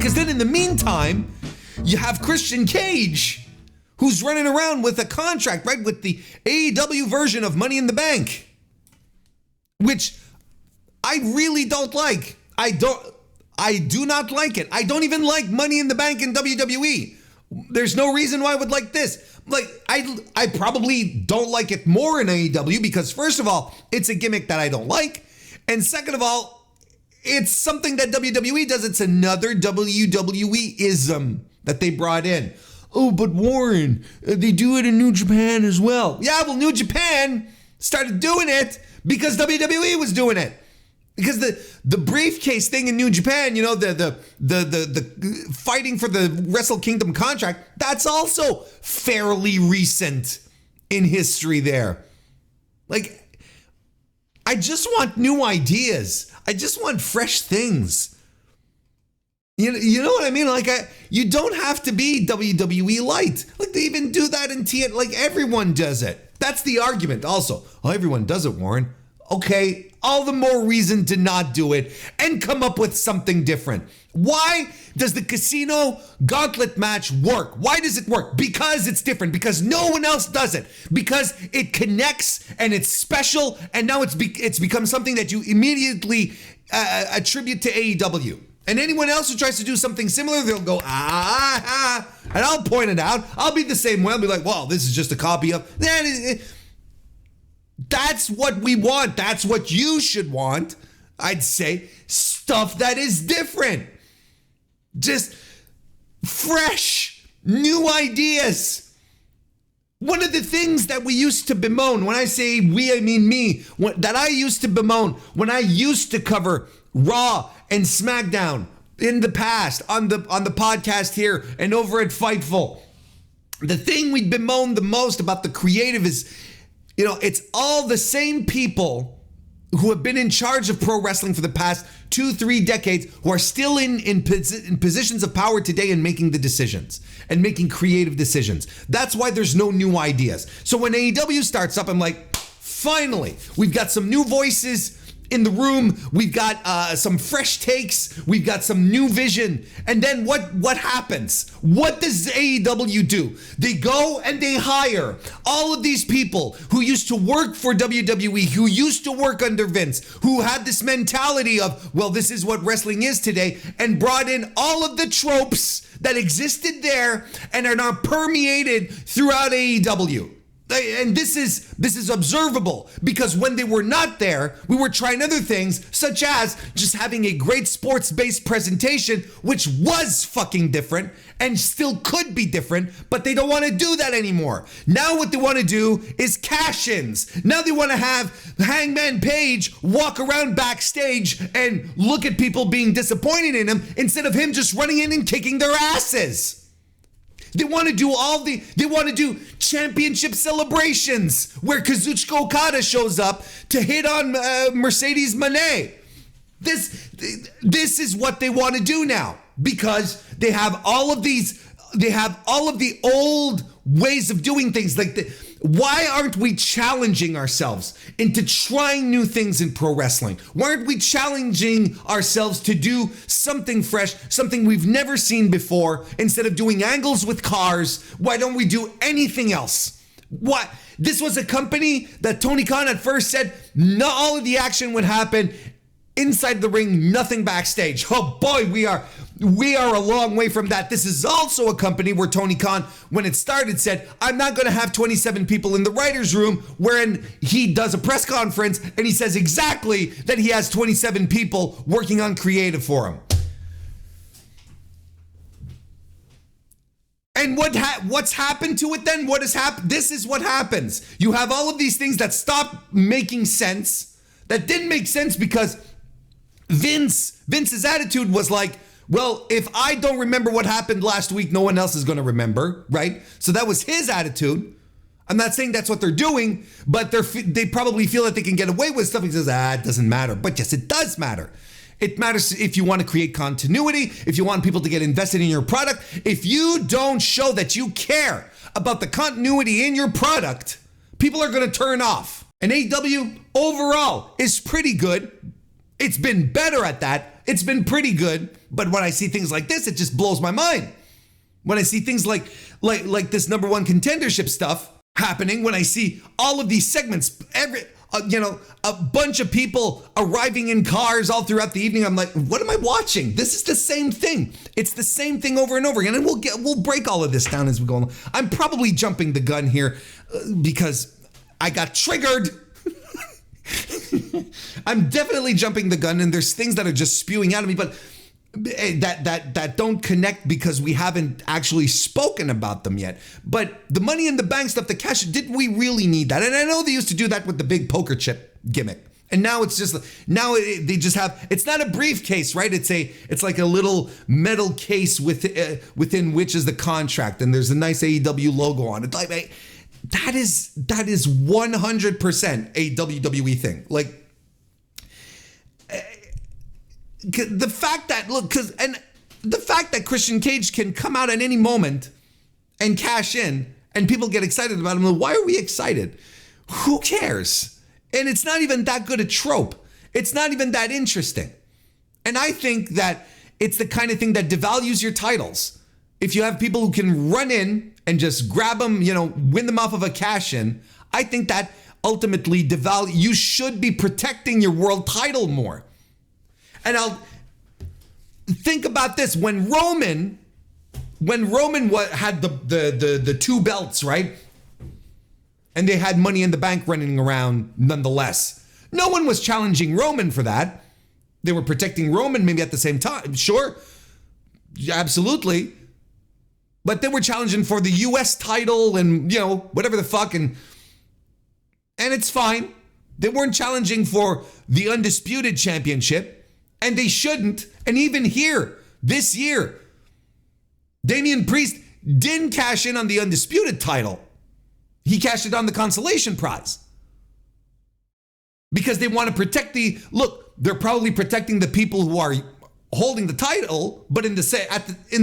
Because then in the meantime, you have Christian Cage, who's running around with a contract, right, with the AEW version of Money in the Bank, which I really don't like. I do not like it. I don't even like Money in the Bank in WWE. There's no reason why I would like this. Like, I probably don't like it more in AEW because, first of all, it's a gimmick that I don't like. And second of all, it's something that WWE does. It's another WWE-ism that they brought in. Oh, but Warren, they do it in New Japan as well. Yeah, well, New Japan started doing it because WWE was doing it. Because the briefcase thing in New Japan, you know, the fighting for the Wrestle Kingdom contract, that's also fairly recent in history there. Like, I just want new ideas. I just want fresh things. You know what I mean? Like, you don't have to be WWE light. Like, they even do that in TNT. Like, everyone does it. That's the argument also. Oh, everyone does it, Warren. Okay, all the more reason to not do it and come up with something different. Why does the Casino Gauntlet match work? Why does it work? Because it's different. Because no one else does it. Because it connects and it's special, and now it's become something that you immediately attribute to AEW. And anyone else who tries to do something similar, they'll go, and I'll point it out. I'll be the same way. I'll be like, well, this is just a copy of that. That's what we want. That's what you should want. I'd say stuff that is different. Just fresh, new ideas. One of the things that we used to bemoan, when I say we, I mean me, that I used to bemoan when I used to cover Raw and SmackDown in the past on the podcast here and over at Fightful. The thing we bemoan the most about the creative is, you know, it's all the same people who have been in charge of pro wrestling for the past 2-3 decades who are still in positions of power today and making the decisions and making creative decisions. That's why there's no new ideas. So when AEW starts up, I'm like, finally, we've got some new voices in the room. We've got some fresh takes. We've got some new vision. And then what happens? What does AEW do? They go and they hire all of these people who used to work for WWE, who used to work under Vince, who had this mentality of, well, this is what wrestling is today, and brought in all of the tropes that existed there and are now permeated throughout AEW. And this is observable because when they were not there, we were trying other things, such as just having a great sports-based presentation, which was fucking different and still could be different, but they don't want to do that anymore. Now what they want to do is cash-ins. Now they want to have Hangman Page walk around backstage and look at people being disappointed in him instead of him just running in and kicking their asses. They want to do championship celebrations where Kazuchika Okada shows up to hit on Mercedes Moné. This is what they want to do now because they have all of the old ways of doing things. Why aren't we challenging ourselves into trying new things in pro wrestling? Why aren't we challenging ourselves to do something fresh, something we've never seen before? Instead of doing angles with cars, why don't we do anything else? What? This was a company that Tony Khan at first said not all of the action would happen inside the ring, nothing backstage. Oh boy, we are a long way from that. This is also a company where Tony Khan, when it started, said, I'm not going to have 27 people in the writer's room, wherein he does a press conference and he says exactly that he has 27 people working on creative for him. And what's happened to it then? What has happened? This is what happens. You have all of these things that stop making sense, that didn't make sense because Vince's attitude was like, well, if I don't remember what happened last week, no one else is going to remember, right? So that was his attitude. I'm not saying that's what they're doing, but they probably feel that they can get away with stuff. He says, it doesn't matter. But yes, it does matter. It matters if you want to create continuity, if you want people to get invested in your product. If you don't show that you care about the continuity in your product, people are going to turn off. And AEW overall is pretty good. It's been better at that, it's been pretty good. But when I see things like this, it just blows my mind. When I see things like this number one contendership stuff happening, when I see all of these segments, a bunch of people arriving in cars all throughout the evening, I'm like, what am I watching? This is the same thing. It's the same thing over and over again, and we'll break all of this down as we go along. I'm probably jumping the gun here because I got triggered. I'm definitely jumping the gun, and there's things that are just spewing out of me, but that don't connect because we haven't actually spoken about them yet. But the Money in the Bank stuff, the cash, didn't we really need that? And I know they used to do that with the big poker chip gimmick. And now it's just, they just have, it's not a briefcase, right? It's like a little metal case within which is the contract, and there's a nice AEW logo on it. Like, that is 100% a WWE thing. Like, the fact that the fact that Christian Cage can come out at any moment and cash in, and people get excited about him. Why are we excited? Who cares? And it's not even that good a trope. It's not even that interesting. And I think that it's the kind of thing that devalues your titles. If you have people who can run in and just grab them, win them off of a cash in, I think that ultimately you should be protecting your world title more. And I'll think about this: when Roman had the two belts, right? And they had Money in the Bank running around nonetheless. No one was challenging Roman for that. They were protecting Roman maybe at the same time. Sure, absolutely. But they were challenging for the US title and, whatever the fuck. And it's fine. They weren't challenging for the Undisputed Championship. And they shouldn't. And even here, this year, Damian Priest didn't cash in on the Undisputed title. He cashed it on the consolation prize. Because they want to protect they're probably protecting the people who are holding the title, but in the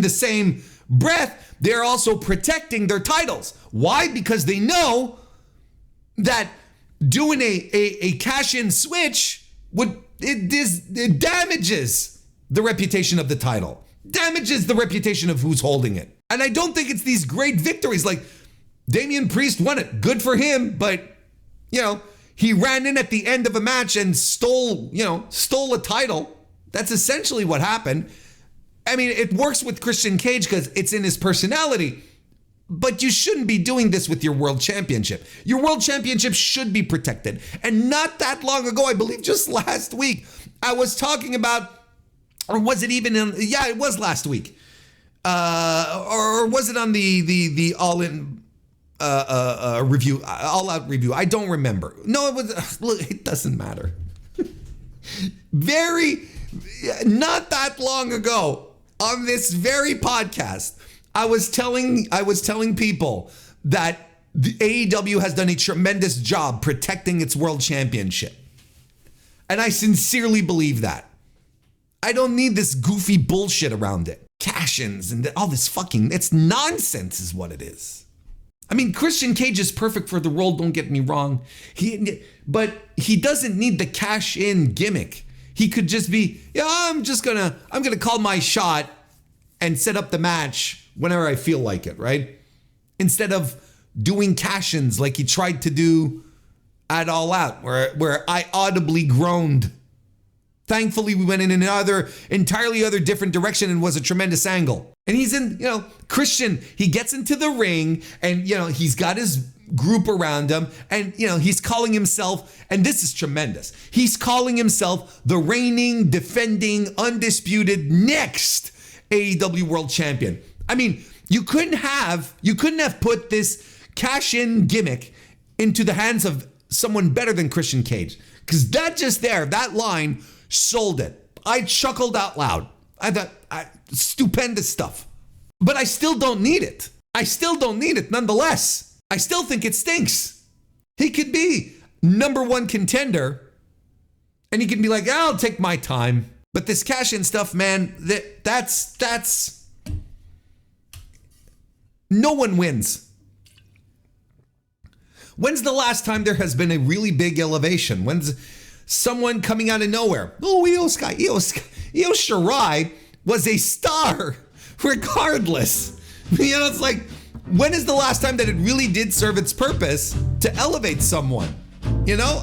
same breath, they're also protecting their titles. Why? Because they know that doing a cash-in switch it damages the reputation of the title, damages the reputation of who's holding it. And I don't think it's these great victories like Damian Priest won it. Good for him, but he ran in at the end of a match and stole a title. That's essentially what happened. I mean, it works with Christian Cage because it's in his personality, but you shouldn't be doing this with your world championship. Your world championship should be protected. And not that long ago, I believe just last week, I was talking about, or was it even it was last week. Or was it on the all-in review, all-out review? I don't remember. No, it was, look, it doesn't matter. Not that long ago, on this very podcast, I was telling people that the AEW has done a tremendous job protecting its world championship. And I sincerely believe that. I don't need this goofy bullshit around it. Cash-ins and all this it's nonsense is what it is. I mean, Christian Cage is perfect for the role, don't get me wrong. But he doesn't need the cash-in gimmick. He could just be, I'm gonna call my shot and set up the match whenever I feel like it, right? Instead of doing cash-ins like he tried to do at All Out, where I audibly groaned. Thankfully, we went in another entirely other different direction and was a tremendous angle. And he's in, Christian, he gets into the ring and, he's got his group around him and, he's calling himself, and this is tremendous, he's calling himself the reigning, defending, undisputed next AEW World Champion. I mean, you couldn't have put this cash-in gimmick into the hands of someone better than Christian Cage. Because that line sold it. I chuckled out loud. I thought, stupendous stuff. But I still don't need it. Nonetheless. I still think it stinks. He could be number one contender and he can be like, I'll take my time. But this cash-in stuff, man, that's no one wins. When's the last time there has been a really big elevation? someone coming out of nowhere. Oh, Io Shirai was a star regardless. You know, it's like, when is the last time that it really did serve its purpose to elevate someone? You know,